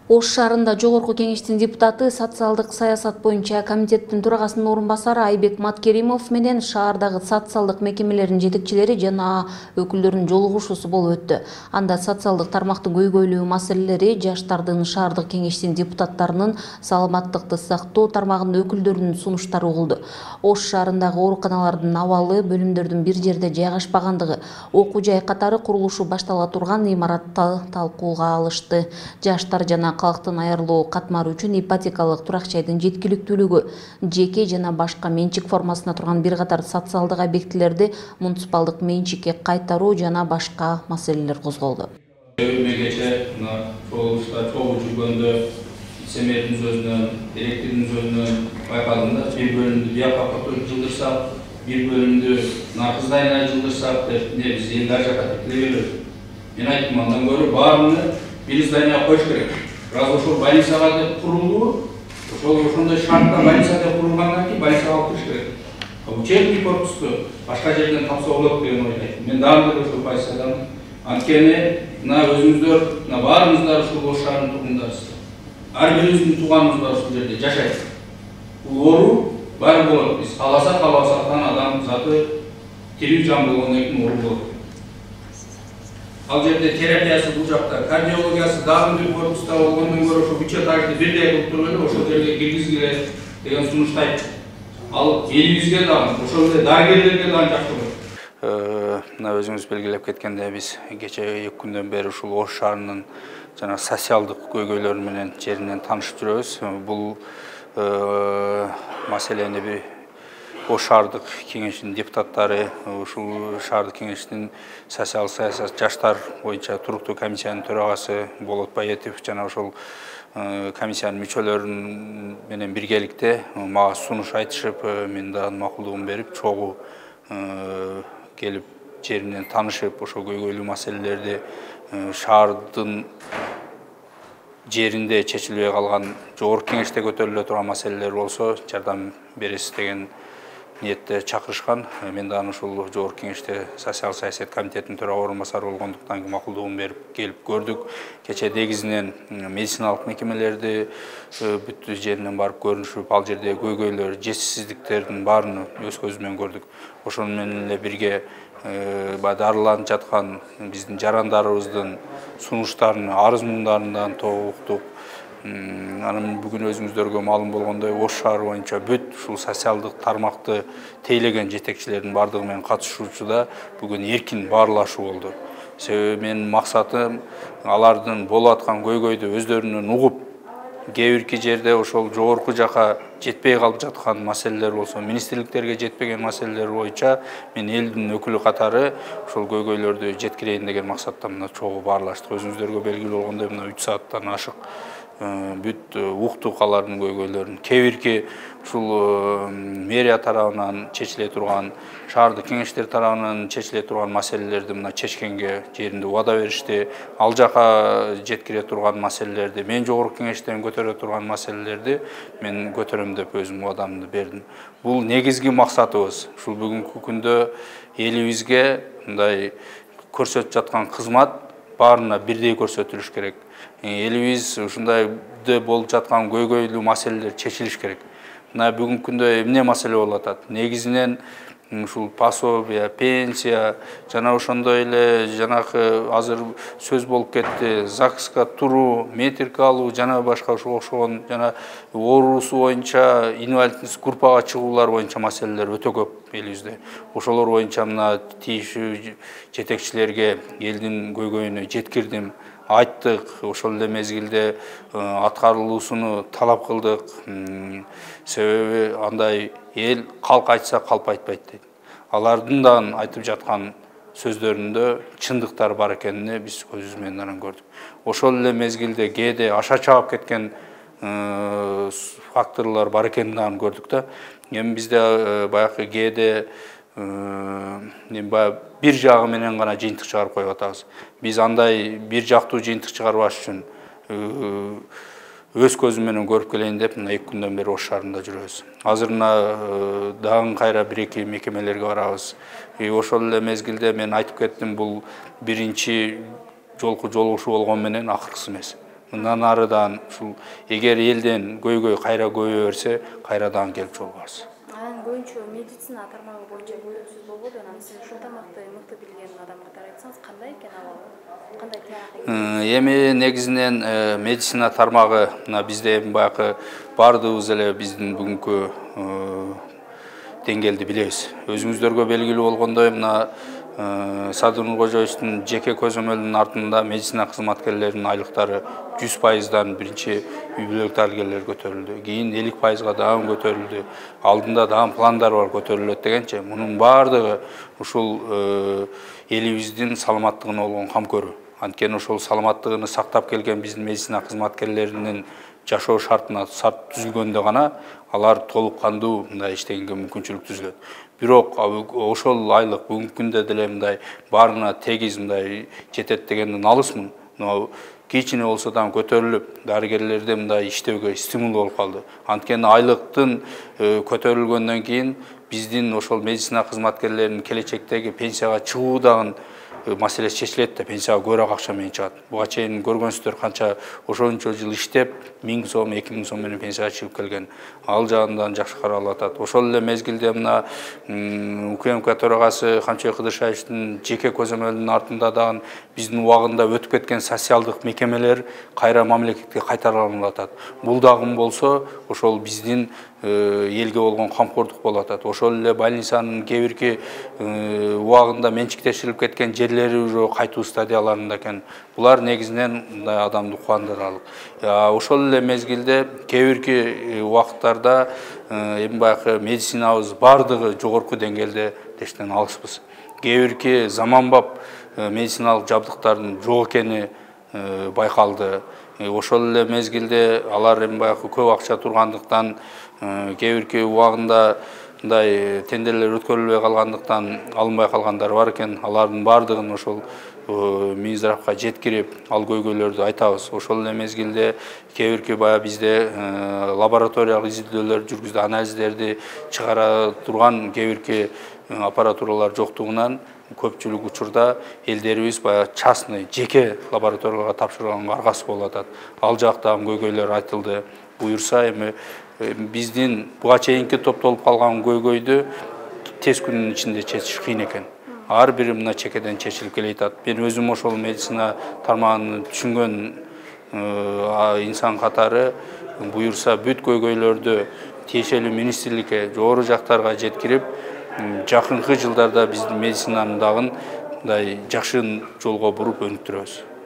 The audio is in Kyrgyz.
Ош шаарында Жогорку кеңештин депутаты, социалдык саясат боюнча комитеттин төрагасынын орун басары Айбек Маткеримов менен шаардагы социалдык мекемелердин жетекчилери жана өкүлдөрүнүн жолугушуусу болуп өттү. Анда социалдык тармактын көйгөйлүү маселелери, жаштардын шаардык кеңештин депутаттарынын саламаттыкты сактоо тармагынын өкүлдөрүнүн сунуштары угулду. Ош шаарындагы ооруканалардын абалы, бөлүмдөрдүн бир жерде жайгашпагандыгы, окуу жай катары курулушу баштала турган имаратты талкууга алышты. Жаштар жана калктын айырылуу катмары үчүн ипотекалык турак жайдын жеткиликтүүлүгү, жеке жана башка менчик формасына турган бир катар социалдык объектилерди муниципалдык менчикке кайтаруу жана башка маселелер козголду. Кече чогулушта чогуу жүргөндө Семердин сөзүнөн, Электрдин сөзүнөн байкадым да, бир бөлүмдү бияка көтөрүп жылдырсак, бир бөлүмдү Кыздайына жылдырсак деп, биз элди ар жака тепкилей беребиз. Мен айттым, андан көрө баарыны бир зданияга коюш керек. Раз ошол больницага деп курулду, ошондой шартта больница деп курулгандан кийин больницага алып кириш керек. Учебный корпусту башка жерден тапса болот деген ойлойт. Мен дагы бир ошол позициядамын. Анткени мына өзүңүздөр, мына баарыңыздар ушул Ош шаарынын тургундарысыздар. Ар бирибиздин тууганыбыз бар ушул жерде жашайт. Бул оору баары болот. Биз кааласак адам заты тирүү жан болгондон кийин оору болот. Ал жерде терапиясы бул жакта, кардиологиясы дагы корпуста болгондон көрө ошо бюджетажды бирдей кылып туруп эле ошол жерге киргизгиле деген сунуштайт. Ал элибизге дагы, ошол эле дарыгерлерге дагы жакшы болот. Мына өзүңүз белгилеп кеткендей, биз кече 2 күндөн бери ушул Ош шаарынын жана социалдык көйгөйлөрү менен жеринен таанышып жүрөбүз. Бул маселени бир Ош шаардык кеңештин депутаттары, ушул шаардык кеңештин социалдык саясат жаштар боюнча туруктуу комиссиянын төрагасы Болот Байетов жана ошол комиссиянын мүчөлөрү менен биргеликте мага сунуш айтышып, мен да макулдугун берип, чогуу келип жеринен таанышып, ошол көйгөйлүү маселелерди шаардын жеринде чечилбей калган, жогорку кеңеште көтөрүлө турган маселелер болсо жардам бересиз деген ниетте чакырышкан. Мен да ушул жогорку кеңеште социалдык саясат комитетинин төрага орун басары болгондуктан макулдугун берип келип көрдүк. Кече негизинен медициналык мекемелерди бүт жеринен барып көрүнүшүп, ал жерде көйгөйлөр, жетишсиздиктердин баарын өз көзү менен көрдүк. Ошону менен эле бирге дарыланып жаткан биздин жарандарыбыздын сунуштарын, арыз муңдарын уктук. Анан бүгүн өзүңүздөргө маалым болгондой, Ош шаары боюнча бүт ушул социалдык тармакты тейлеген жетекчилердин бардыгы менен катышуучуда бүгүн эркин баарлашуу болду. Себеби менин максатым алардын болуп аткан көйгөйдү өздөрүнөн угуп, кээ бирки жерде ошол жогорку жака жетпей калып жаткан маселелер болсо, министрликтерге жетпеген маселелер боюнча мен элдин өкүлү катары ошол көйгөйлөрдү жеткирейин деген максатта мына чогуу баарлаштык. Өзүңүздөргө белгилүү болгондой, мына 3 сааттан ашык бүт уктук алардын көйгөйлөрүн. Кээ бирки ушул мэрия тарабынан чечиле турган, шаардык кеңештер тарабынан чечиле турган маселелерди мына чечкенге жеринде убада беришти. Ал жака жеткире турган маселелерди, мен жогорку кеңештен көтөрө турган маселелерди мен көтөрөм деп өзүм убадамды бердим. Бул негизги максатыбыз. Ушул бүгүнкү күндө элибизге мындай көрсөтүп жаткан кызмат баарына бирдей көрсөтүлүш керек. Элибиз ушундай болуп жаткан көйгөйлүү маселелер чечилиш керек. Мына бүгүнкү күндө эмне маселе болуп атат? Негизинен ушул пособия, пенсия жана ошондой эле жанакы азыр сөз болуп кетти, ЗАГСка туруу, метрика алуу жана башка ошого окшогон жана оорусу боюнча инвалидность группага чыгуулар боюнча маселелер өтө көп элибизде. Ошолор боюнча мына тийиштүү жетекчилерге элдин көйгөйүнө жеткирдим. Айттык, ошол эле мезгилде аткарылуусуну талап кылдык. Себеби андай эл калк айтса калп айтпайт дейт. Алардын да айтып жаткан сөздөрүндө чындыктар бар экенин биз көзүбүз менен анан көрдүк. Ошол эле мезгилде кээде аша чаап кеткен факторлор бар экенин да көрдүк да. Эми бизде баягы кээде бир жагы менен гана жыйынтык чыгарып коюп атабыз. Биз андай бир жактуу жыйынтык чыгарбаш үчүн өз көзүм менен көрүп келейин деп мына 2 күндөн бери Ош шаарында жүрөбүз. Азыр мына дагы кайра 1-2 мекемелерге барабыз. Ошол эле мезгилде мен айтып кеттим, бул биринчи жолку жолугушуу болгон менен акыркысы эмес. Мындан арыдан ушул эгер элден көйгөй кайра көбөйө берсе, кайрадан келип жолугабыз. Анан көбүнчө медицина тармагы боюнча бөлүмсүз болбойт. Анан сиз ушундай мыкты билген адам катары айтсаңыз, кандай экен абал? Кандай тыянак? Эми негизинен медицина тармагы мына бизде баягы бардыгыбыз эле биздин бүгүнкү деңгээлди билебиз. Өзүңүздөргө белгилүү болгондой, мына Садыр Кожоевичтин жеке көзөмөлүнүн артында медицина кызматкерлеринин айлыктары 100%дан биринчи үй бүлөлүк дарыгерлер көтөрүлдү. Кийин 50%га дагы көтөрүлдү. Алдында дагы пландар бар көтөрүлөт дегенче. Мунун бардыгы ушул элибиздин саламаттыгына болгон камкөрүү. Анткени ошол саламаттыгын сактап келген биздин медицина кызматкерлеринин жашоо шартына түзүлгөндө гана алар толук кандуу мындай иштегенге мүмкүнчүлүк түзүлөт. Бирок ошол айлык бүгүнкү күндө деле мындай баарына тегиз мындай жетет дегенден алысмын. Кичине болсо да көтөрүлүп, дарыгерлерде мындай иштөөгө стимул болуп калды. Анткени айлыктын көтөрүлгөндөн кийин биздин ошол медицина кызматкерлеринин келечектеги пенсияга чыгуу дагы маселеси чечилет да, пенсияга көбүрөөк акча менен чыгат. Буга чейин көргөнсүздөр канча ошончо жыл иштеп 1000 сом, 2000 сом менен пенсияга чыгып келген. Ал жагынан жакшы каралып атат. Ошол эле мезгилде мына УКМК төрагасы Камчыбек Кыдыршаевичтин жеке көзөмөлүнүн артында дагы биздин убагында өтүп кеткен социалдык мекемелер кайра мамлекетке кайтарылып атат. Бул дагы болсо ошол биздин элге болгон камкордук болуп атат. Ошол эле больницанын кээ бирки убагында менчиктеширип кеткен жерлери уже кайтуу стадияларында экен. Булар негизинен мындай адамды кубандырарлык. Ошол эле мезгилде кээ бирки убакыттарда эми баягы медицинабыз бардыгы жогорку деңгээлде дештен алыспыз. Кээ бирки заманбап медициналык жабдыктардын жок экени байкалды. Ошол эле мезгилде алар эми баягы көп акча тургандыктан кээ бирки убагында мындай тендерлер өткөрүлбөй калгандыктан алынбай калгандар бар экен. Алардын бардыгын ошол Минздравга жеткирип, ал көйгөйлөрдү айтабыз. Ошол эле мезгилде кээ бирки баягы бизде лабораториялык изилдөөлөр жүргүздү, анализдерди чыгара турган кээ бирки аппаратуралар жоктугунан көпчүлүк учурда элдерибиз баягы частный, жеке лабораторияларга тапшырганга аргасы болуп атат. Ал жактагы көйгөйлөр айтылды. Буюрса эми биздин буга чейинки топтолуп калган көйгөйдү тез күнүнүн ичинде чечиш кыйын экен. Ар бири мына чекеден чечилип келе атат. Мен өзүм ошол медицина тармагын түшүнгөн инсан катары буюрса бүт көйгөйлөрдү тиешелүү министрликке, жогору жактарга жеткирип, жакынкы жылдарда биздин медицинанын дагы мындай жакшы жолго буруп өнүктүрөбүз.